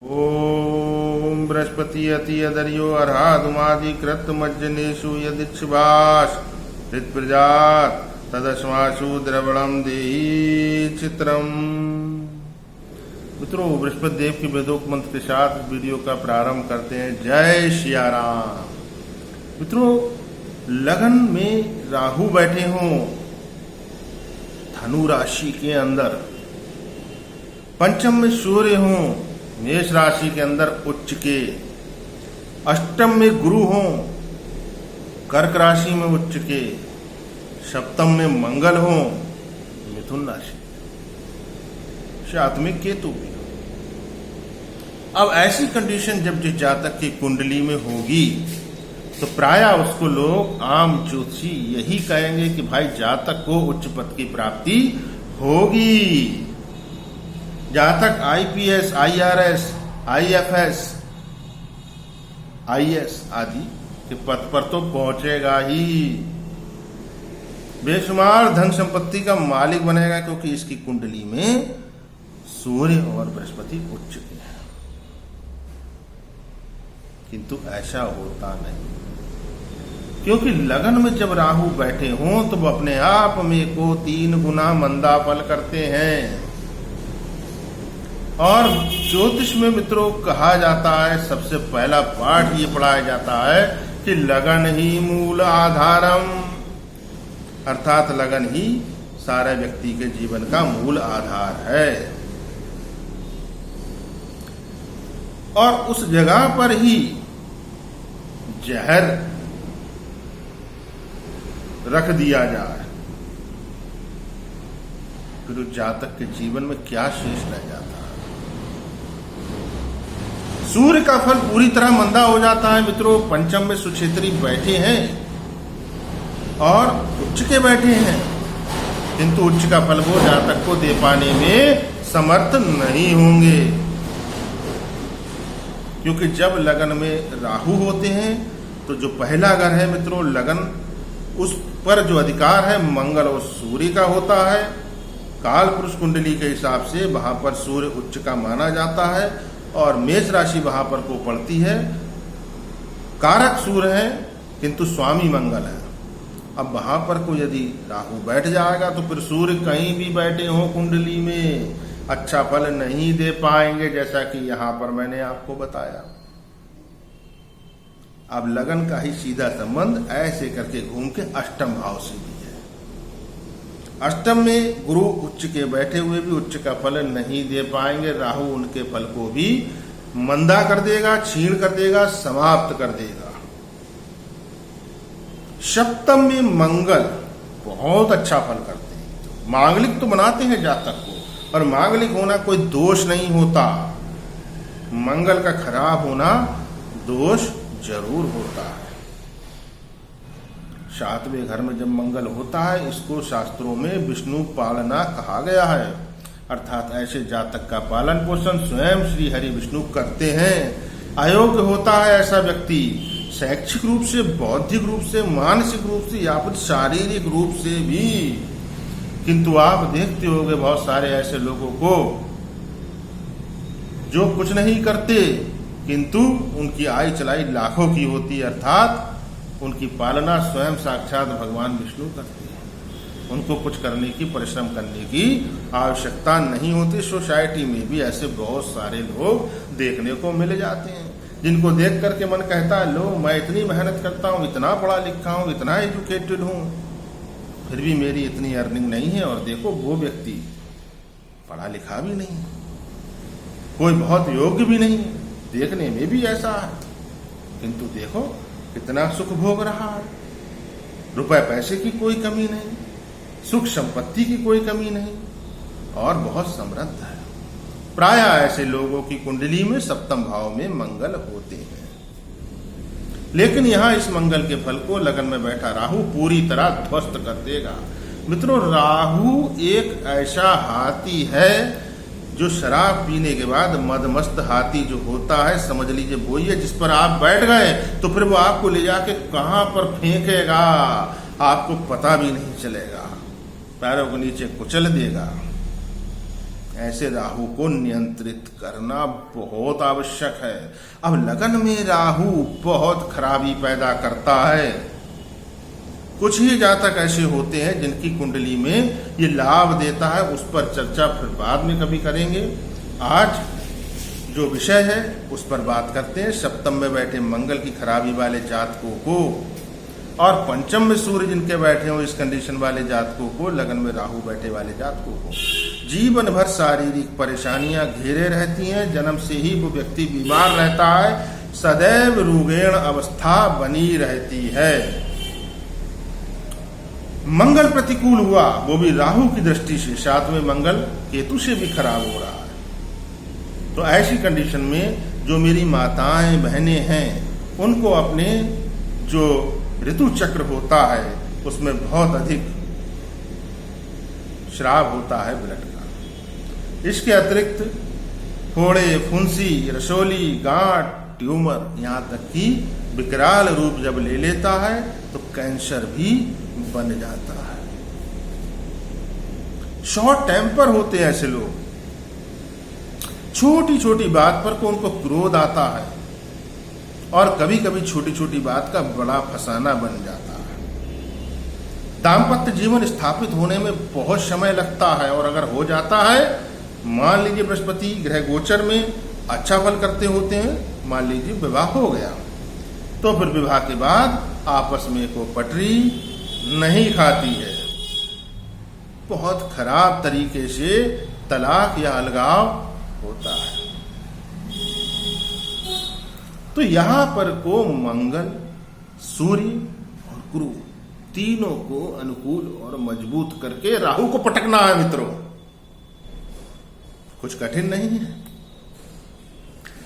ओम बृहस्पति अतियदर्यो अर्हादुमादि कृतमज्जनेषु यदिच्छुभाष हृत्प्रजात तदस्मासु द्रवणम देहि चित्रम। मित्रों, बृहस्पति देव के वेदोक्त मंत्र के साथ इस वीडियो का प्रारंभ करते हैं। जय सिया राम। मित्रों, लगन में राहु बैठे हों धनु राशि के अंदर, पंचम में सूर्य हों मेष राशि के अंदर उच्च के, अष्टम में गुरु हों कर्क राशि में उच्च के, सप्तम में मंगल हों मिथुन राशि, सातवें केतु भी। अब ऐसी कंडीशन जब जिस जातक की कुंडली में होगी तो प्रायः उसको लोग आम ज्योतिषी यही कहेंगे कि भाई जातक को उच्च पद की प्राप्ति होगी। जातक आईपीएस, आईआरएस, आईएफएस, आईएएस आदि के पद पर तो पहुंचेगा ही, बेशुमार धन संपत्ति का मालिक बनेगा, क्योंकि इसकी कुंडली में सूर्य और बृहस्पति उच्च के हैं। किंतु ऐसा होता नहीं, क्योंकि लगन में जब राहु बैठे हों तो वो अपने आप में को 3 गुना मंदा फल करते हैं। और ज्योतिष में मित्रों कहा जाता है, सबसे पहला पाठ ये पढ़ाया जाता है कि लगन ही मूल आधारम, अर्थात लगन ही सारे व्यक्ति के जीवन का मूल आधार है। और उस जगह पर ही जहर रख दिया जाए फिर उस जातक के जीवन में क्या शेष रह जाता है। सूर्य का फल पूरी तरह मंदा हो जाता है। मित्रों, पंचम में सुक्षेत्री बैठे हैं और उच्च के बैठे हैं, किंतु उच्च का फल वो जातक को दे पाने में समर्थ नहीं होंगे, क्योंकि जब लगन में राहु होते हैं तो जो पहला घर है मित्रों लगन, उस पर जो अधिकार है मंगल और सूर्य का होता है। काल पुरुष कुंडली के हिसाब से वहां पर सूर्य उच्च का माना जाता है और मेष राशि वहां पर को पड़ती है। कारक सूर्य है किंतु स्वामी मंगल है। अब वहां पर को यदि राहु बैठ जाएगा तो फिर सूर्य कहीं भी बैठे हो कुंडली में अच्छा फल नहीं दे पाएंगे, जैसा कि यहां पर मैंने आपको बताया। अब लगन का ही सीधा संबंध ऐसे करके घूम के अष्टम भाव से भी है। अष्टम में गुरु उच्च के बैठे हुए भी उच्च का फल नहीं दे पाएंगे। राहु उनके फल को भी मंदा कर देगा, छीण कर देगा, समाप्त कर देगा। सप्तम में मंगल बहुत अच्छा फल करते हैं, मांगलिक तो बनाते हैं जातक को, और मांगलिक होना कोई दोष नहीं होता। मंगल का खराब होना दोष जरूर होता है। सातवें घर में जब मंगल होता है, इसको शास्त्रों में विष्णु पालना कहा गया है, अर्थात ऐसे जातक का पालन पोषण स्वयं श्री हरि विष्णु करते हैं। अयोग्य होता है ऐसा व्यक्ति शैक्षिक रूप से, बौद्धिक रूप से, मानसिक रूप से या फिर शारीरिक रूप से भी। किंतु आप देखते होंगे बहुत सारे ऐसे लोगों को जो कुछ नहीं करते किंतु उनकी आय चलाई लाखों की होती है, अर्थात उनकी पालना स्वयं साक्षात भगवान विष्णु करते हैं। उनको कुछ करने की, परिश्रम करने की आवश्यकता नहीं होती। सोसाइटी में भी ऐसे बहुत सारे लोग देखने को मिल जाते हैं, जिनको देख करके मन कहता है लो मैं इतनी मेहनत करता हूँ, इतना पढ़ा लिखा हूँ, इतना एजुकेटेड हूँ, फिर भी मेरी इतनी अर्निंग नहीं है। और देखो वो व्यक्ति पढ़ा लिखा भी नहीं, कोई बहुत योग्य भी नहीं, देखने में भी ऐसा है, किंतु देखो कितना सुख भोग रहा है। रुपए पैसे की कोई कमी नहीं, सुख संपत्ति की कोई कमी नहीं, और बहुत समृद्ध है। प्रायः ऐसे लोगों की कुंडली में सप्तम भाव में मंगल होते हैं। लेकिन यहां इस मंगल के फल को लगन में बैठा राहु पूरी तरह ध्वस्त कर देगा। मित्रों, राहु एक ऐसा हाथी है जो शराब पीने के बाद मदमस्त हाथी जो होता है, समझ लीजिए वही है, जिस पर आप बैठ गए तो फिर वो आपको ले जाके कहां पर फेंकेगा आपको पता भी नहीं चलेगा, पैरों के नीचे कुचल देगा। ऐसे राहु को नियंत्रित करना बहुत आवश्यक है। अब लगन में राहु बहुत खराबी पैदा करता है। कुछ ही जातक ऐसे होते हैं जिनकी कुंडली में ये लाभ देता है, उस पर चर्चा फिर बाद में कभी करेंगे। आज जो विषय है उस पर बात करते हैं। सप्तम में बैठे मंगल की खराबी वाले जातकों को और पंचम में सूर्य जिनके बैठे हो इस कंडीशन वाले जातकों को, लगन में राहु बैठे वाले जातकों को जीवन भर शारीरिक परेशानियां घेरे रहती हैं। जन्म से ही वो व्यक्ति बीमार रहता है, सदैव रुग्ण अवस्था बनी रहती है। मंगल प्रतिकूल हुआ, वो भी राहु की दृष्टि से, साथ में मंगल केतु से भी खराब हो रहा है। तो ऐसी कंडीशन में जो मेरी माताएं बहनें हैं उनको अपने जो ऋतु चक्र होता है उसमें बहुत अधिक श्राव होता है ब्लड का। इसके अतिरिक्त फोड़े, फुंसी, रसोली, गांठ, ट्यूमर, यहां तक कि विकराल रूप जब ले लेता है तो कैंसर भी बन जाता है। शॉर्ट टेम्पर होते हैं ऐसे लोग, छोटी छोटी बात पर को उनको क्रोध आता है और कभी कभी छोटी छोटी बात का बड़ा फसाना बन जाता है। दाम्पत्य जीवन स्थापित होने में बहुत समय लगता है और अगर हो जाता है, मान लीजिए बृहस्पति ग्रह गोचर में अच्छा फल करते होते हैं, मान लीजिए विवाह हो गया, तो फिर विवाह के बाद आपस में को पटरी नहीं खाती है, बहुत खराब तरीके से तलाक या अलगाव होता है। तो यहां पर को मंगल, सूर्य और गुरु तीनों को अनुकूल और मजबूत करके राहु को पटकना है मित्रों। कुछ कठिन नहीं है।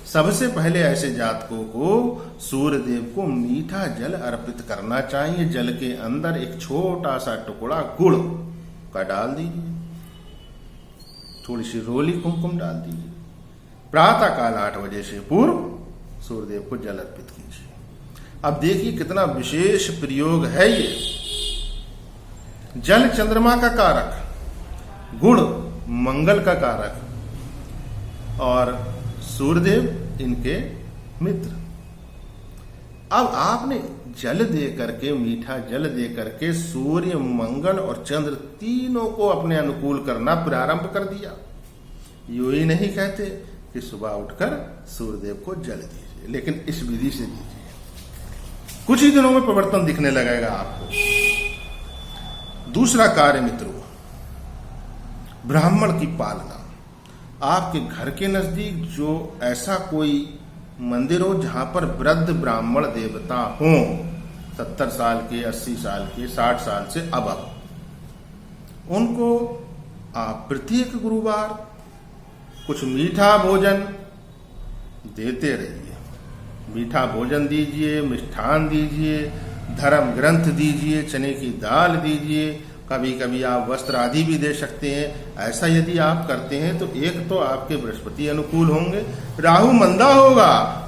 सबसे पहले ऐसे जातकों को सूर्य देव को मीठा जल अर्पित करना चाहिए। जल के अंदर एक छोटा सा टुकड़ा गुड़ का डाल दीजिए, थोड़ी सी रोली कुमकुम डाल दीजिए। प्रातः काल 8 बजे से पूर्व सूर्यदेव को जल अर्पित कीजिए। अब देखिए कितना विशेष प्रयोग है ये। जल चंद्रमा का कारक, गुड़ मंगल का कारक और सूर्यदेव इनके मित्र। अब आपने जल दे करके, मीठा जल दे करके सूर्य, मंगल और चंद्र तीनों को अपने अनुकूल करना प्रारंभ कर दिया। यूं ही नहीं कहते कि सुबह उठकर सूर्यदेव को जल दीजिए, लेकिन इस विधि से दीजिए। कुछ ही दिनों में परिवर्तन दिखने लगेगा आपको। दूसरा कार्य मित्रों, ब्राह्मण की पालना। आपके घर के नजदीक जो ऐसा कोई मंदिर हो जहां पर वृद्ध ब्राह्मण देवता हों, 70 साल के, 80 साल के, 60 साल से अब, उनको आप प्रत्येक गुरुवार कुछ मीठा भोजन देते रहिए। मीठा भोजन दीजिए, मिष्ठान दीजिए, धर्म ग्रंथ दीजिए, चने की दाल दीजिए, कभी कभी आप वस्त्र आदि भी दे सकते हैं। ऐसा यदि आप करते हैं तो एक तो आपके बृहस्पति अनुकूल होंगे, राहु मंदा होगा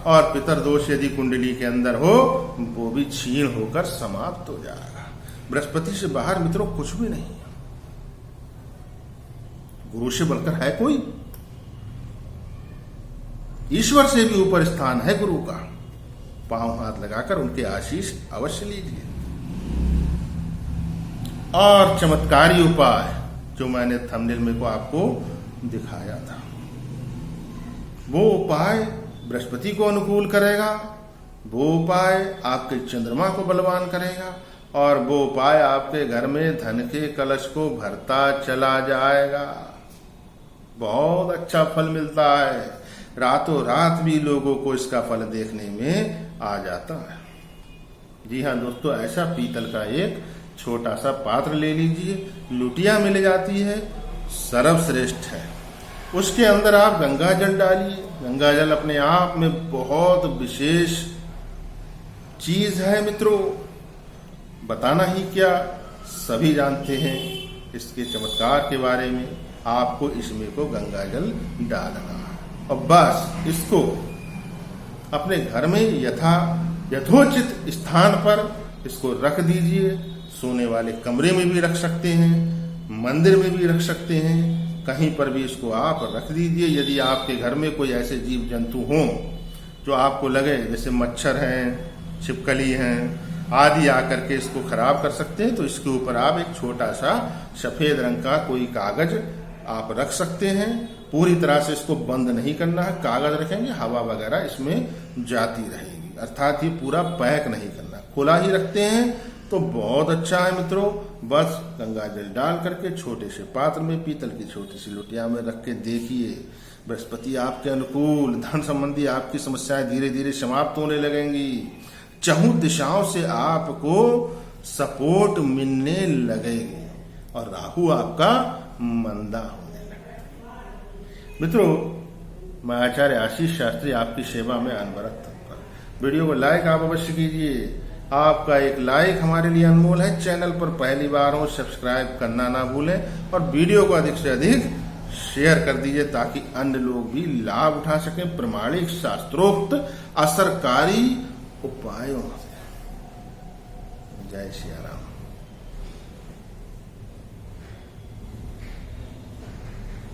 और पितर दोष यदि कुंडली के अंदर हो वो भी क्षीण होकर समाप्त हो जाएगा। बृहस्पति से बाहर मित्रों कुछ भी नहीं है। गुरु से बढ़कर है कोई? ईश्वर से भी ऊपर स्थान है गुरु का। पांव हाथ लगाकर उनके आशीष अवश्य लीजिए। और चमत्कारी उपाय जो मैंने थंबनेल में को आपको दिखाया था, वो उपाय बृहस्पति को अनुकूल करेगा, वो उपाय आपके चंद्रमा को बलवान करेगा और वो उपाय आपके घर में धन के कलश को भरता चला जाएगा। बहुत अच्छा फल मिलता है। रातों रात भी लोगों को इसका फल देखने में आ जाता है। जी हाँ दोस्तों, ऐसा पीतल का एक छोटा सा पात्र ले लीजिए, लुटिया मिल जाती है, सर्वश्रेष्ठ है। उसके अंदर आप गंगा जल डालिए। गंगा जल अपने आप में बहुत विशेष चीज है मित्रों, बताना ही क्या, सभी जानते हैं इसके चमत्कार के बारे में। आपको इसमें को गंगा जल डालना और बस इसको अपने घर में यथोचित स्थान पर इसको रख दीजिए। सोने वाले कमरे में भी रख सकते हैं, मंदिर में भी रख सकते हैं, कहीं पर भी इसको आप रख दीजिए। यदि आपके घर में कोई ऐसे जीव जंतु हों जो आपको लगे जैसे मच्छर हैं, छिपकली हैं आदि आकर के इसको खराब कर सकते हैं, तो इसके ऊपर आप एक छोटा सा सफेद रंग का कोई कागज आप रख सकते हैं। पूरी तरह से इसको बंद नहीं करना है, कागज रखेंगे हवा वगैरह इसमें जाती रहेगी, अर्थात ये पूरा पैक नहीं करना, खुला ही रखते हैं तो बहुत अच्छा है मित्रों। बस गंगा जल डाल करके छोटे से पात्र में पीतल की छोटी सी लोटिया में रख के देखिए, बृहस्पति आपके अनुकूल, धन संबंधी आपकी समस्याएं धीरे धीरे समाप्त होने लगेंगी, चहुं दिशाओं से आपको सपोर्ट मिलने लगेगी और राहु आपका मंदा होने लगेगा। मित्रों, मैं आचार्य आशीष शास्त्री आपकी सेवा में अनवरत हूँ। वीडियो को लाइक आप अवश्य कीजिए, आपका एक लाइक हमारे लिए अनमोल है। चैनल पर पहली बार हो सब्सक्राइब करना ना भूलें और वीडियो को अधिक से अधिक शेयर कर दीजिए ताकि अन्य लोग भी लाभ उठा सकें प्रमाणिक शास्त्रोक्त असरकारी उपायों से। जय श्री राम।